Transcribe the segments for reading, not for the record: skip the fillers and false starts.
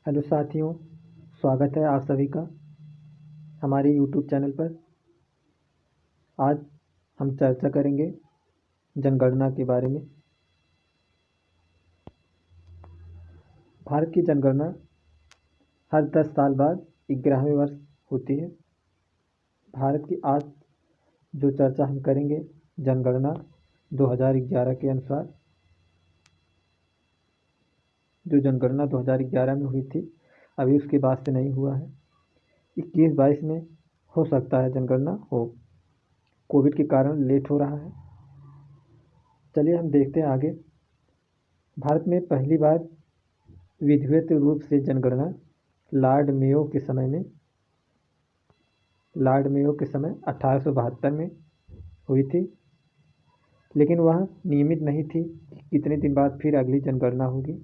Hello साथियों, स्वागत है आप सभी का हमारे यूट्यूब चैनल पर। आज हम चर्चा करेंगे जनगणना के बारे में। भारत की जनगणना हर 10 साल बाद 11वें वर्ष होती है। भारत की आज जो चर्चा हम करेंगे जनगणना 2011 के अनुसार, जो जनगणना 2011 में हुई थी, अभी उसके बाद से नहीं हुआ है। 21-22 में हो सकता है जनगणना हो, कोविड के कारण लेट हो रहा है। चलिए हम देखते हैं आगे। भारत में पहली बार विधिवत रूप से जनगणना लॉर्ड मेयो के समय 1872 में हुई थी, लेकिन वह नियमित नहीं थी कि कितने दिन बाद फिर अगली जनगणना होगी।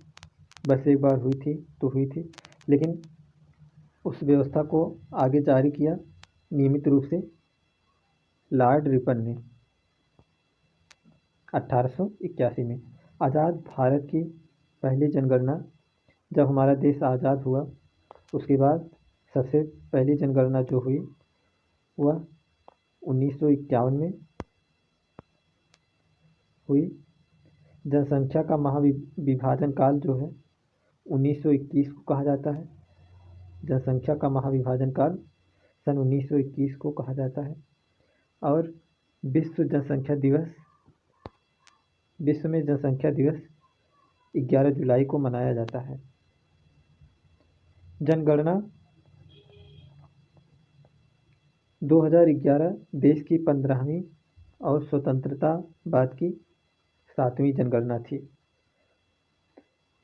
बस एक बार हुई थी तो हुई थी, लेकिन उस व्यवस्था को आगे जारी किया नियमित रूप से लॉर्ड रिपन ने 1881 में। आज़ाद भारत की पहली जनगणना, जब हमारा देश आज़ाद हुआ उसके बाद सबसे पहली जनगणना जो हुई वह 1951 में हुई। जनसंख्या का महाविभाजन काल जो है 1921 को कहा जाता है। जनसंख्या का महाविभाजन काल सन 1921 को कहा जाता है। और विश्व में जनसंख्या दिवस 11 जुलाई को मनाया जाता है। जनगणना 2011 देश की 15वीं और स्वतंत्रता बाद की 7वीं जनगणना थी।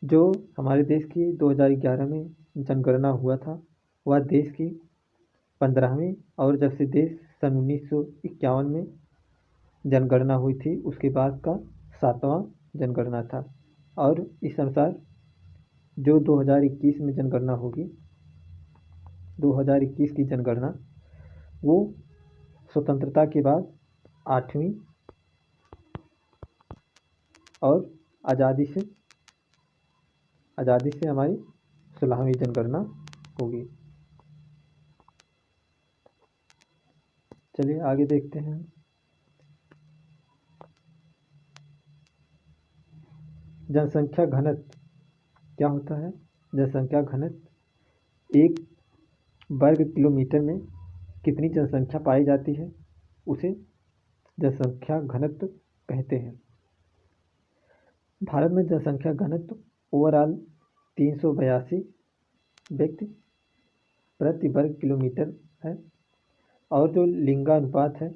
जो हमारे देश की 2011 में जनगणना हुआ था वह देश की 15वीं, और जब से देश सन 1951 में जनगणना हुई थी उसके बाद का 7वां जनगणना था। और इस अनुसार जो 2021 में जनगणना होगी, 2021 की जनगणना वो स्वतंत्रता के बाद 8वीं और आज़ादी से हमारी 16वीं जनगणना होगी। चलिए आगे देखते हैं। जनसंख्या घनत्व क्या होता है? जनसंख्या घनत्व एक वर्ग किलोमीटर में कितनी जनसंख्या पाई जाती है उसे जनसंख्या घनत्व कहते हैं। भारत में जनसंख्या घनत्व ओवरऑल 382 व्यक्ति प्रति वर्ग किलोमीटर है, और जो लिंगानुपात है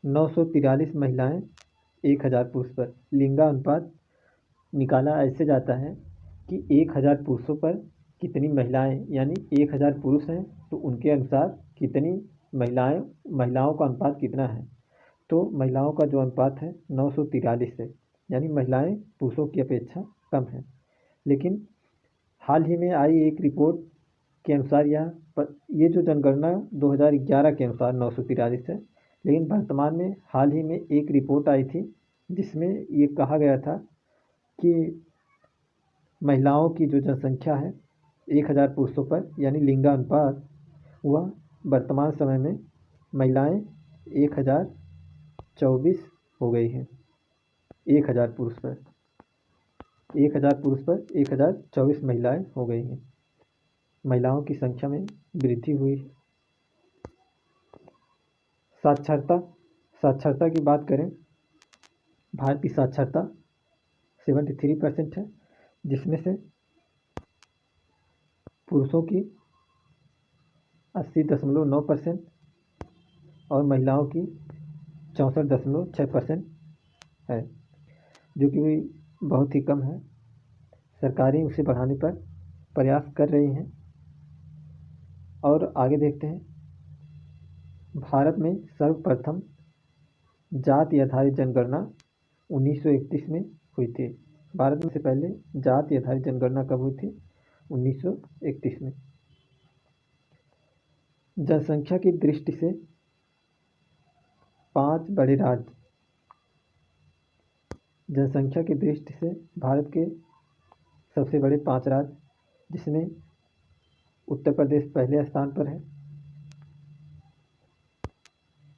943 महिलाएं 1000 पुरुष पर। लिंगानुपात निकाला ऐसे जाता है कि 1000 पुरुषों पर कितनी महिलाएं, यानी 1000 पुरुष हैं तो उनके अनुसार कितनी महिलाओं का अनुपात कितना है। तो महिलाओं का जो अनुपात है 943 है, यानी महिलाएं पुरुषों की अपेक्षा कम हैं। लेकिन हाल ही में आई एक रिपोर्ट के अनुसार ये जो जनगणना 2011 के अनुसार 943 है, लेकिन वर्तमान में हाल ही में एक रिपोर्ट आई थी जिसमें ये कहा गया था कि महिलाओं की जो जनसंख्या है 1000 पुरुषों पर, यानी लिंगानुपात, वह वर्तमान समय में महिलाएं 1024 हो गई हैं। 1000 पुरुष पर 1024 महिलाएं हो गई हैं। महिलाओं की संख्या में वृद्धि हुई। साक्षरता की बात करें, भारत की साक्षरता 73% है, जिसमें से पुरुषों की 80.9% और महिलाओं की 64.6% है, जो कि बहुत ही कम है। सरकारें उसे बढ़ाने पर प्रयास कर रही हैं। और आगे देखते हैं। भारत में सर्वप्रथम जाति आधारित जनगणना 1931 में हुई थी। भारत में से पहले जाति आधारित जनगणना कब हुई थी? 1931 में। जनसंख्या की दृष्टि से 5 बड़े राज्य। जनसंख्या की दृष्टि से भारत के सबसे बड़े 5 राज्य जिसमें उत्तर प्रदेश पहले स्थान पर है,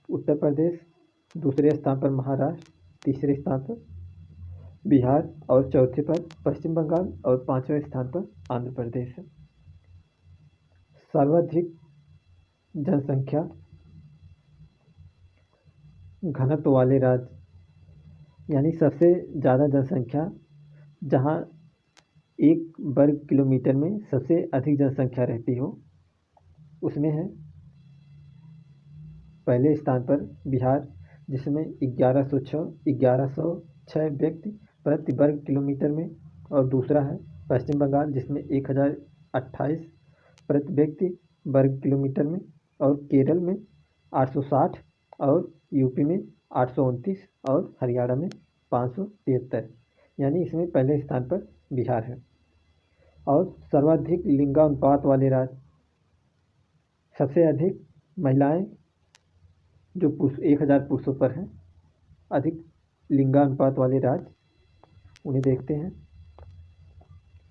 उत्तर प्रदेश दूसरे स्थान पर महाराष्ट्र, तीसरे स्थान पर बिहार और चौथे पर पश्चिम बंगाल और पांचवें स्थान पर आंध्र प्रदेश है। सर्वाधिक जनसंख्या घनत्व वाले राज्य, यानी सबसे ज़्यादा जनसंख्या जहाँ 1 वर्ग किलोमीटर में सबसे अधिक जनसंख्या रहती हो, उसमें है पहले स्थान पर बिहार, जिसमें 1106 व्यक्ति प्रति वर्ग किलोमीटर में, और दूसरा है पश्चिम बंगाल जिसमें 1028 प्रति व्यक्ति वर्ग किलोमीटर में, और केरल में 860, और यूपी में 829, और हरियाणा में 573, यानी इसमें पहले स्थान पर बिहार है। और सर्वाधिक लिंगानुपात वाले राज्य, सबसे अधिक महिलाएं जो 1000 पुरुषों पर हैं, अधिक लिंगानुपात वाले राज्य उन्हें देखते हैं,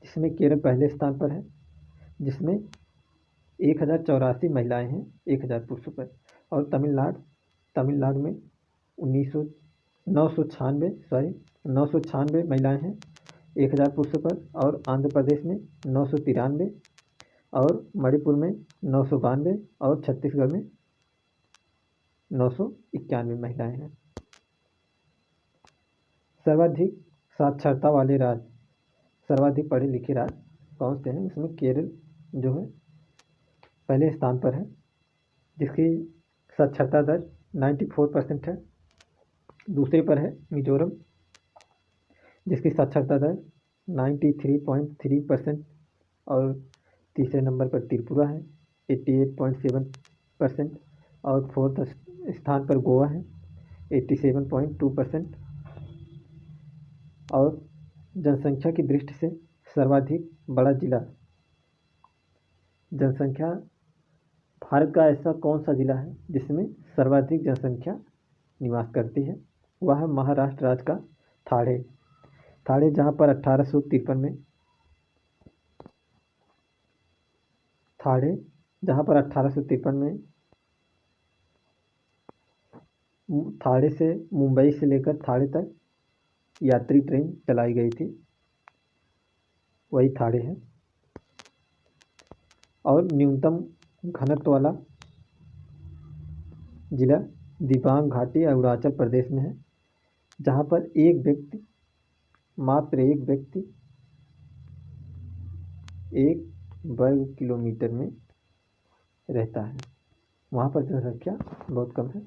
जिसमें केरल पहले स्थान पर है, जिसमें 1084 महिलाएं हैं 1000 पुरुषों पर, और तमिलनाडु में 996 महिलाएं हैं 1000 पुरुषों पर, और आंध्र प्रदेश में 993, और मणिपुर में 992, और छत्तीसगढ़ में 991 महिलाएं हैं। सर्वाधिक साक्षरता वाले राज्य, सर्वाधिक पढ़े लिखे राज्य कौन से हैं? इसमें केरल जो है पहले स्थान पर है, जिसकी साक्षरता दर 94% है। दूसरे पर है मिजोरम, जिसकी साक्षरता दर 93.3%, और तीसरे नंबर पर त्रिपुरा है 88.7%, और फोर्थ स्थान पर गोवा है 87.2%। और जनसंख्या की दृष्टि से सर्वाधिक बड़ा जिला, जनसंख्या भारत का ऐसा कौन सा जिला है जिसमें सर्वाधिक जनसंख्या निवास करती है? वह है महाराष्ट्र राज्य का ठाणे, जहाँ पर 1853 में ठाणे से मुंबई से लेकर ठाणे तक यात्री ट्रेन चलाई गई थी, वही ठाणे है। और न्यूनतम घनत्व वाला जिला दिबांग घाटी अरुणाचल प्रदेश में है, जहाँ पर मात्र एक व्यक्ति 1 वर्ग किलोमीटर में रहता है। वहाँ पर जनसंख्या बहुत कम है।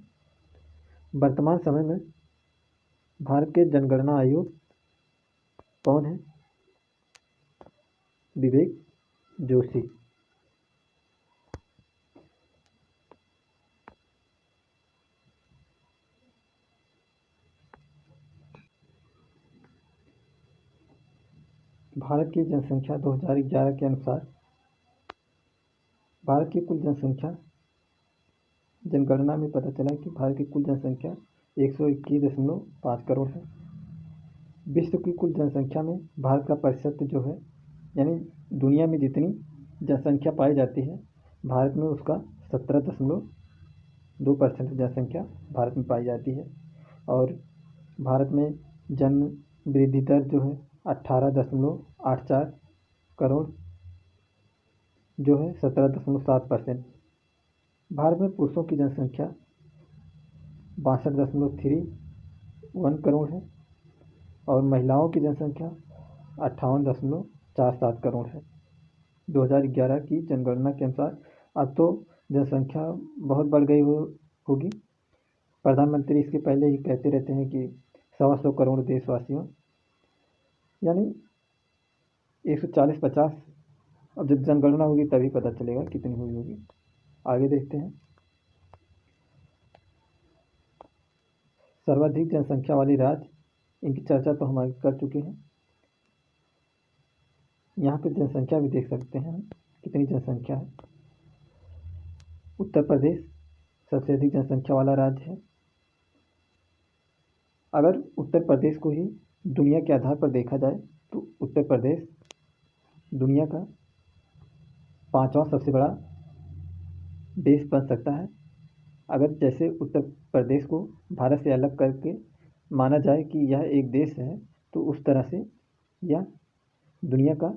वर्तमान समय में भारत के जनगणना आयोग कौन है? विवेक जोशी। भारत की जनसंख्या 2011 के अनुसार भारत की कुल जनसंख्या, जनगणना में पता चला कि भारत की कुल जनसंख्या 121.5 करोड़ है। विश्व की कुल जनसंख्या में भारत का प्रतिशत जो है, यानी दुनिया में जितनी जनसंख्या पाई जाती है, भारत में उसका 17.2% जनसंख्या भारत में पाई जाती है। और भारत में जन्म वृद्धि दर जो है 18.84 करोड़ जो है 17.7%। भारत में पुरुषों की जनसंख्या 62.31 करोड़ है, और महिलाओं की जनसंख्या 58.47 करोड़ है 2011 की जनगणना के अनुसार। अब तो जनसंख्या बहुत बढ़ गई होगी। प्रधानमंत्री इसके पहले ही कहते रहते हैं कि 125 करोड़ देशवासियों, यानी 140-50। अब जब जनगणना होगी तभी पता चलेगा कितनी हुई होगी। आगे देखते हैं। सर्वाधिक जनसंख्या वाले राज्य, इनकी चर्चा तो हम आगे कर चुके हैं। यहाँ पे जनसंख्या भी देख सकते हैं हम कितनी जनसंख्या है। उत्तर प्रदेश सबसे अधिक जनसंख्या वाला राज्य है। अगर उत्तर प्रदेश को ही दुनिया के आधार पर देखा जाए तो उत्तर प्रदेश दुनिया का पाँचवा सबसे बड़ा देश बन सकता है। अगर जैसे उत्तर प्रदेश को भारत से अलग करके माना जाए कि यह एक देश है, तो उस तरह से यह दुनिया का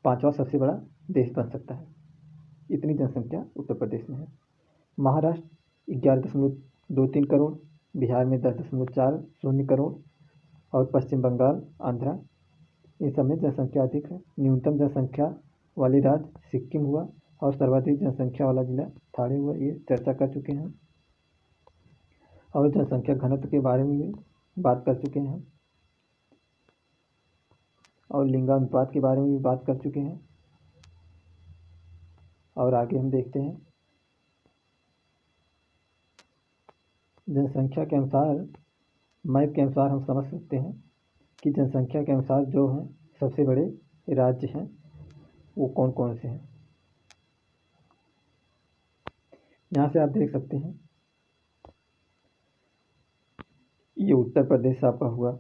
पाँचवा सबसे बड़ा देश बन सकता है। इतनी जनसंख्या उत्तर प्रदेश में है। महाराष्ट्र 11.23 करोड़, बिहार में 10.40 करोड़ और पश्चिम बंगाल, आंध्रा, इन सब में जनसंख्या अधिक है। न्यूनतम जनसंख्या वाले राज्य सिक्किम हुआ और सर्वाधिक जनसंख्या वाला जिला ठाणे हुआ, ये चर्चा कर चुके हैं। और जनसंख्या घनत्व के बारे में भी बात कर चुके हैं और लिंगानुपात के बारे में भी बात कर चुके हैं। और आगे हम देखते हैं जनसंख्या के अनुसार, मैप के अनुसार हम समझ सकते हैं कि जनसंख्या के अनुसार जो हैं सबसे बड़े राज्य हैं वो कौन कौन से हैं। यहाँ से आप देख सकते हैं, ये उत्तर प्रदेश आपका हुआ,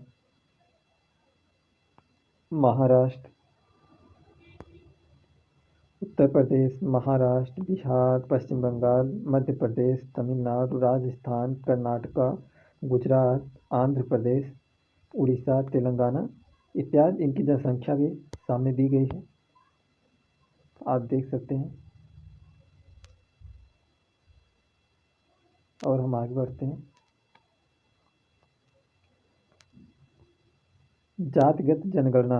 महाराष्ट्र, उत्तर प्रदेश, महाराष्ट्र, बिहार, पश्चिम बंगाल, मध्य प्रदेश, तमिलनाडु, राजस्थान, कर्नाटका, गुजरात, आंध्र प्रदेश, उड़ीसा, तेलंगाना इत्यादि। इनकी जनसंख्या भी सामने दी गई है, आप देख सकते हैं। और हम आगे बढ़ते हैं। जातिगत जनगणना,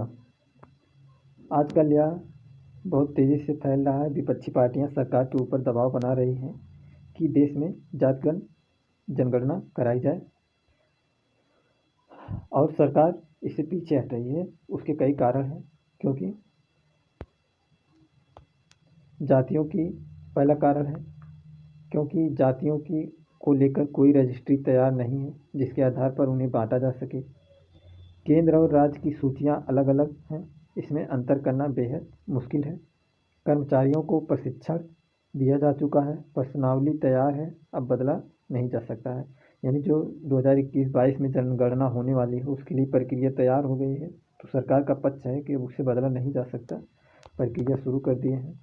आजकल यह बहुत तेज़ी से फैल रहा है। विपक्षी पार्टियां सरकार के ऊपर दबाव बना रही हैं कि देश में जातिगत जनगणना कराई जाए, और सरकार इससे पीछे हट रही है। उसके कई कारण हैं, क्योंकि जातियों की, पहला कारण है क्योंकि जातियों की को लेकर कोई रजिस्ट्री तैयार नहीं है जिसके आधार पर उन्हें बांटा जा सके। केंद्र और राज्य की सूचियां अलग अलग हैं, इसमें अंतर करना बेहद मुश्किल है। कर्मचारियों को प्रशिक्षण दिया जा चुका है, प्रश्नावली तैयार है, अब बदला नहीं जा सकता है। यानी जो 2021-22 में जनगणना होने वाली है उसके लिए प्रक्रिया तैयार हो गई है, तो सरकार का पक्ष है कि उससे बदला नहीं जा सकता, प्रक्रिया शुरू कर दिए हैं।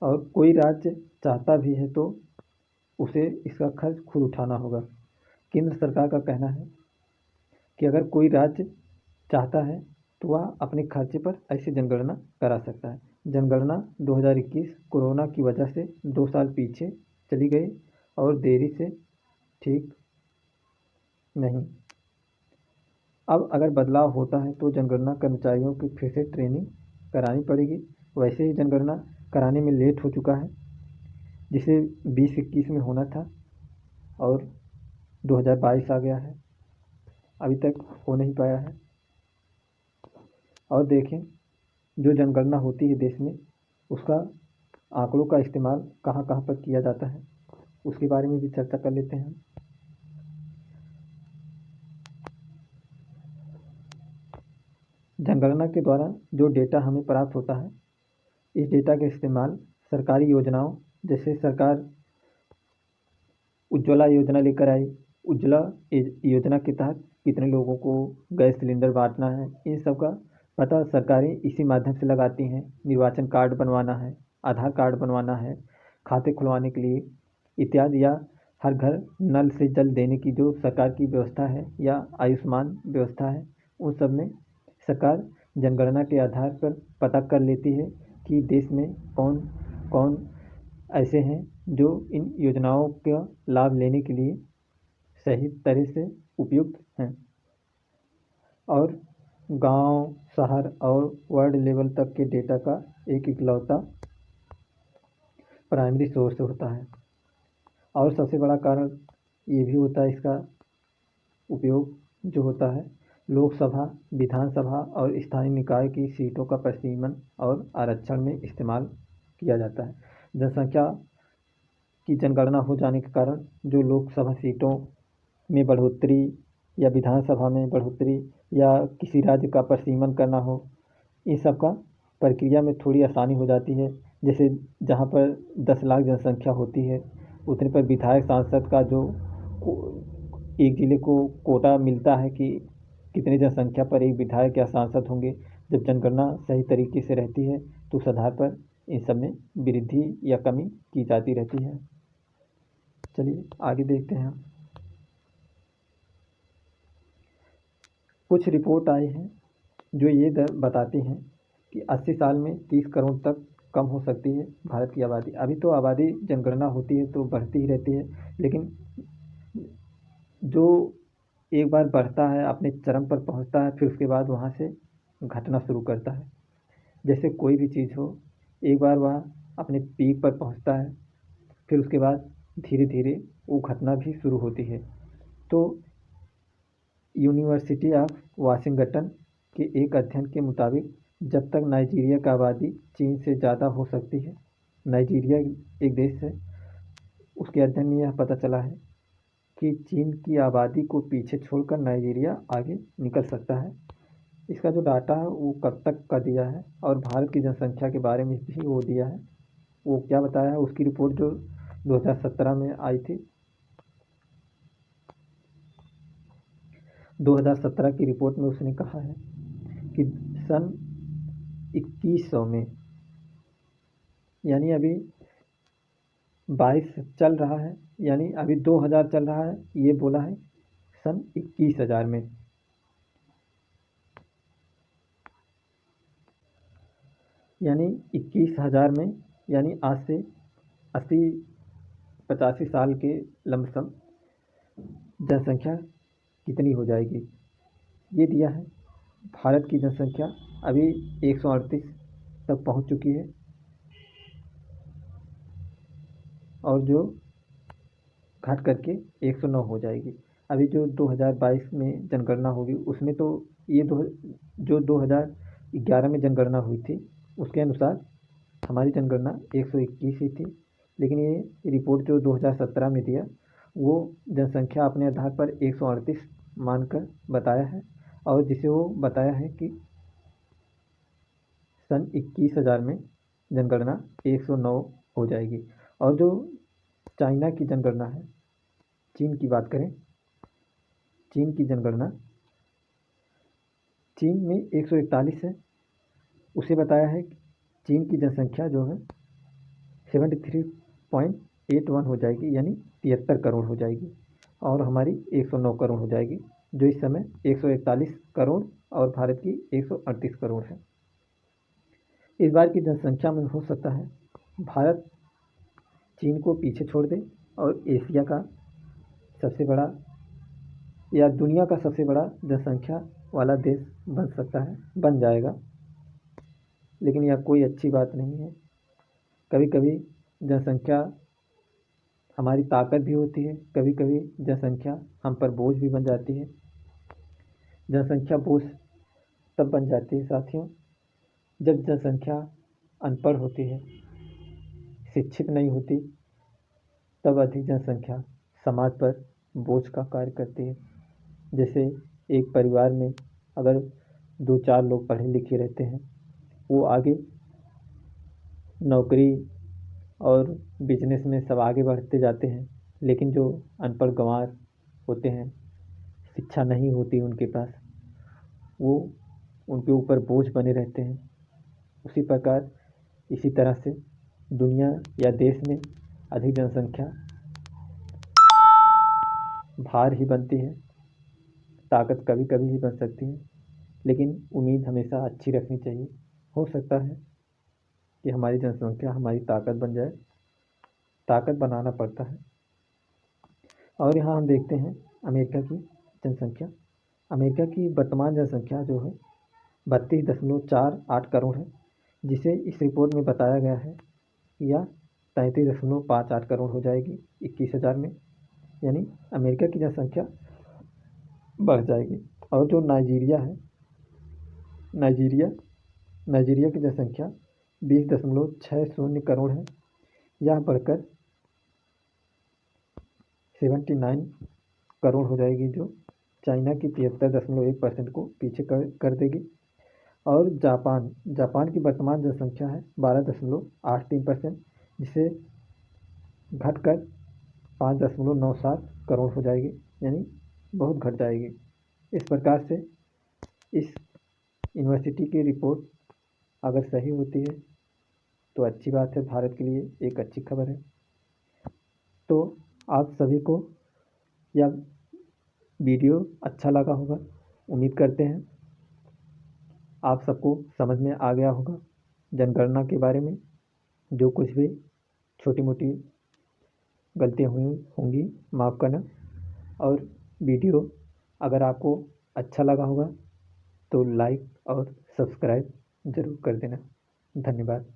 और कोई राज्य चाहता भी है तो उसे इसका खर्च खुद उठाना होगा। केंद्र सरकार का कहना है कि अगर कोई राज्य चाहता है तो वह अपने खर्चे पर ऐसी जनगणना करा सकता है। जनगणना 2021 कोरोना की वजह से 2 साल पीछे चली गई और देरी से ठीक नहीं। अब अगर बदलाव होता है तो जनगणना कर्मचारियों की फिर से ट्रेनिंग करानी पड़ेगी। वैसे ही जनगणना कराने में लेट हो चुका है, जिसे 2021 में होना था और 2022 आ गया है, अभी तक हो नहीं पाया है। और देखें, जो जनगणना होती है देश में, उसका आंकड़ों का इस्तेमाल कहाँ कहाँ पर किया जाता है, उसके बारे में भी चर्चा कर लेते हैं। जनगणना के द्वारा जो डेटा हमें प्राप्त होता है, इस डेटा का इस्तेमाल सरकारी योजनाओं, जैसे सरकार उज्ज्वला योजना लेकर आई, उज्ज्वला योजना के तहत कितने लोगों को गैस सिलेंडर बांटना है, इन सब का पता सरकारें इसी माध्यम से लगाती हैं। निर्वाचन कार्ड बनवाना है, आधार कार्ड बनवाना है, खाते खुलवाने के लिए इत्यादि, या हर घर नल से जल देने की जो सरकार की व्यवस्था है, या आयुष्मान व्यवस्था है, उन सब में सरकार जनगणना के आधार पर पता कर लेती है कि देश में कौन कौन ऐसे हैं जो इन योजनाओं का लाभ लेने के लिए सही तरह से उपयुक्त हैं। और गांव, शहर और वार्ड लेवल तक के डेटा का एक इकलौता प्राइमरी सोर्स होता है। और सबसे बड़ा कारण ये भी होता है, इसका उपयोग जो होता है लोकसभा, विधानसभा और स्थानीय निकाय की सीटों का परिसीमन और आरक्षण में इस्तेमाल किया जाता है। जनसंख्या की जनगणना हो जाने के कारण जो लोकसभा सीटों में बढ़ोतरी या विधानसभा में बढ़ोतरी या किसी राज्य का परिसीमन करना हो, इन सब का प्रक्रिया में थोड़ी आसानी हो जाती है। जैसे जहाँ पर 10 लाख जनसंख्या होती है, उतने पर विधायक सांसद का जो एक जिले को कोटा मिलता है कि कितनी जनसंख्या पर एक विधायक या सांसद होंगे, जब जनगणना सही तरीके से रहती है तो उस आधार पर इन सब में वृद्धि या कमी की जाती रहती है। चलिए आगे देखते हैं। कुछ रिपोर्ट आई हैं जो ये बताती हैं कि 80 साल में 30 करोड़ तक कम हो सकती है भारत की आबादी। अभी तो आबादी जनगणना होती है तो बढ़ती ही रहती है, लेकिन जो एक बार बढ़ता है अपने चरम पर पहुंचता है, फिर उसके बाद वहाँ से घटना शुरू करता है। जैसे कोई भी चीज़ हो, एक बार वह अपने पीक पर पहुंचता है, फिर उसके बाद धीरे धीरे वो घटना भी शुरू होती है। तो यूनिवर्सिटी ऑफ वाशिंगटन के एक अध्ययन के मुताबिक जब तक नाइजीरिया की आबादी चीन से ज़्यादा हो सकती है, नाइजीरिया एक देश है, उसके अध्ययन में यह पता चला है कि चीन की आबादी को पीछे छोड़कर नाइजीरिया आगे निकल सकता है। इसका जो डाटा है वो कब तक का दिया है और भारत की जनसंख्या के बारे में भी वो दिया है। वो क्या बताया है, उसकी रिपोर्ट जो 2017 में आई थी, 2017 की रिपोर्ट में उसने कहा है कि सन 2100 में, यानी अभी 22 चल रहा है, यानी अभी 2000 चल रहा है, ये बोला है सन 21,000 में, यानी 21,000 में, यानी आज से 80-85 साल के लमसम जनसंख्या कितनी हो जाएगी ये दिया है। भारत की जनसंख्या अभी 138 तक पहुंच चुकी है और जो घट करके 109 हो जाएगी। अभी जो 2022 में जनगणना होगी उसमें तो ये जो 2011 में जनगणना हुई थी उसके अनुसार हमारी जनगणना 121 ही थी, लेकिन ये रिपोर्ट जो 2017 में दिया वो जनसंख्या अपने आधार पर 138 मानकर बताया है, और जिसे वो बताया है कि सन 21,000 में जनगणना 109 हो जाएगी। और जो चाइना की जनगणना है, चीन की बात करें, चीन की जनगणना चीन में 141 है, उसे बताया है कि चीन की जनसंख्या जो है 73.81 हो जाएगी, यानी 73 करोड़ हो जाएगी, और हमारी 109 करोड़ हो जाएगी, जो इस समय 141 करोड़ और भारत की 138 करोड़ है। इस बार की जनसंख्या में हो सकता है भारत चीन को पीछे छोड़ दे और एशिया का सबसे बड़ा या दुनिया का सबसे बड़ा जनसंख्या वाला देश बन सकता है, बन जाएगा। लेकिन यह कोई अच्छी बात नहीं है। कभी कभी जनसंख्या हमारी ताकत भी होती है, कभी कभी जनसंख्या हम पर बोझ भी बन जाती है। जनसंख्या बोझ तब बन जाती है साथियों जब जनसंख्या अनपढ़ होती है, शिक्षित नहीं होती, तब अधिक जनसंख्या समाज पर बोझ का कार्य करती है। जैसे एक परिवार में अगर 2-4 लोग पढ़े लिखे रहते हैं, वो आगे नौकरी और बिजनेस में सब आगे बढ़ते जाते हैं, लेकिन जो अनपढ़ गंवार होते हैं, शिक्षा नहीं होती उनके पास, वो उनके ऊपर बोझ बने रहते हैं। उसी प्रकार इसी तरह से दुनिया या देश में अधिक जनसंख्या भार ही बनती है, ताकत कभी कभी ही बन सकती है, लेकिन उम्मीद हमेशा अच्छी रखनी चाहिए। हो सकता है कि हमारी जनसंख्या हमारी ताकत बन जाए, ताकत बनाना पड़ता है। और यहाँ हम देखते हैं अमेरिका की जनसंख्या। अमेरिका की वर्तमान जनसंख्या जो है 32.48 करोड़ है, जिसे इस रिपोर्ट में बताया गया है कि यह 33.58 करोड़ हो जाएगी 21,000 में, यानी अमेरिका की जनसंख्या बढ़ जाएगी। और जो नाइजीरिया है, नाइजीरिया की जनसंख्या 20.60 करोड़ है, यह बढ़कर 79 करोड़ हो जाएगी, जो चाइना की 73.1% को पीछे कर देगी। और जापान की वर्तमान जनसंख्या है 12.83%, जिसे घटकर 5.97 करोड़ हो जाएगी, यानी बहुत घट जाएगी। इस प्रकार से इस यूनिवर्सिटी की रिपोर्ट अगर सही होती है तो अच्छी बात है, भारत के लिए एक अच्छी खबर है। तो आप सभी को यह वीडियो अच्छा लगा होगा, उम्मीद करते हैं आप सबको समझ में आ गया होगा जनगणना के बारे में। जो कुछ भी छोटी मोटी गलतियाँ हुई होंगी माफ़ करना। और वीडियो अगर आपको अच्छा लगा होगा तो लाइक और सब्सक्राइब ज़रूर कर देना। धन्यवाद।